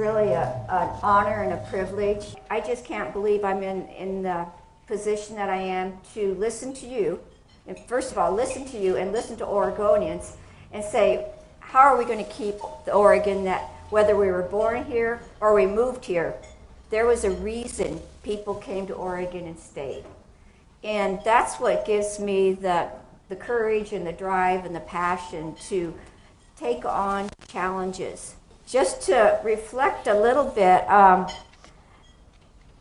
really an honor and a privilege. I just can't believe I'm in the position that I am to listen to you, and first of all, listen to you and listen to Oregonians and say, how are we going to keep the Oregon that, whether we were born here or we moved here, there was a reason people came to Oregon and stayed. And that's what gives me the courage and the drive and the passion to take on challenges. Just to reflect a little bit,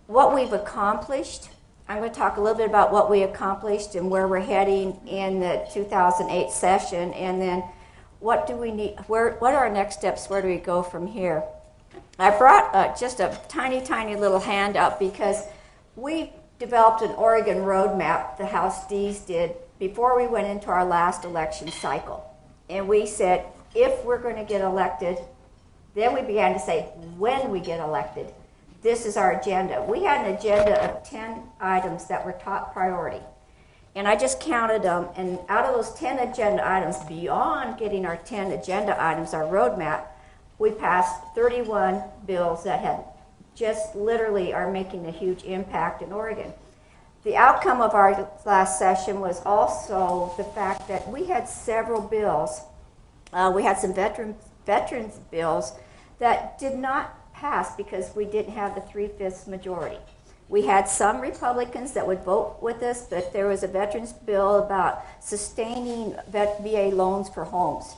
what we've accomplished. I'm going to talk a little bit about what we accomplished and where we're heading in the 2008 session, and then what do we need, what are our next steps, where do we go from here? I brought just a tiny little handout because we developed an Oregon roadmap, the House D's did, before we went into our last election cycle. And we said, if we're going to get elected, then we began to say, when we get elected, this is our agenda. We had an agenda of 10 items that were top priority. And I just counted them, and out of those 10 agenda items, beyond getting our 10 agenda items, our roadmap, we passed 31 bills that had just literally are making a huge impact in Oregon. The outcome of our last session was also the fact that we had several bills. We had some veterans bills that did not pass because we didn't have the 3/5 majority. We had some Republicans that would vote with us, but there was a veterans bill about sustaining VA loans for homes.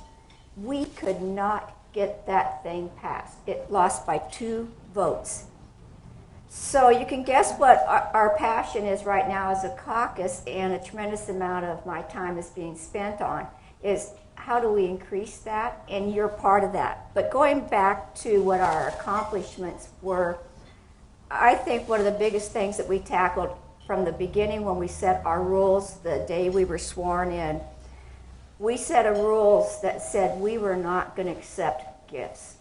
We could not get that thing passed. It lost by 2 votes. So you can guess what our passion is right now as a caucus, and a tremendous amount of my time is being spent on, is how do we increase that? And you're part of that. But going back to what our accomplishments were, I think one of the biggest things that we tackled from the beginning when we set our rules the day we were sworn in, we set a rules that said we were not going to accept gifts.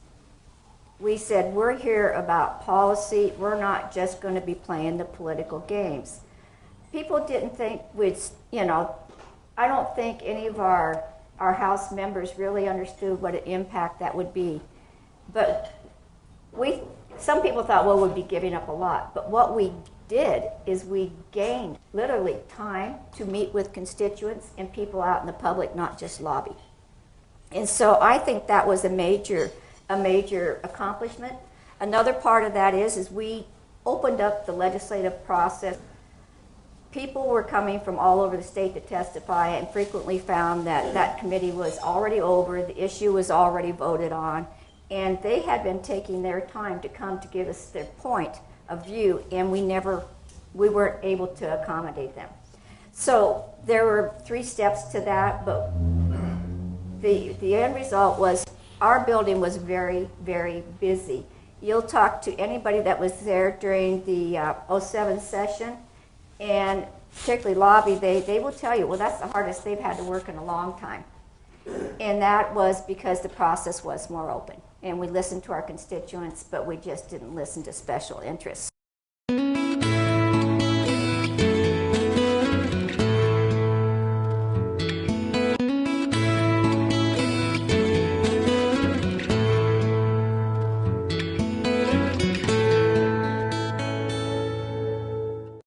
We said we're here about policy. We're not just going to be playing the political games. People didn't think we'd, I don't think any of our House members really understood what an impact that would be. But some people thought, well, we'd be giving up a lot. But what we did is we gained literally time to meet with constituents and people out in the public, not just lobby. And so I think that was a major accomplishment. Another part of that is we opened up the legislative process. People were coming from all over the state to testify and frequently found that that committee was already over, the issue was already voted on, and they had been taking their time to come to give us their point of view, and we weren't able to accommodate them. So there were 3 steps to that, but the end result was our building was very, very busy. You'll talk to anybody that was there during the 07 session, and particularly lobby, they will tell you, well, that's the hardest they've had to work in a long time. And that was because the process was more open. And we listened to our constituents, but we just didn't listen to special interests.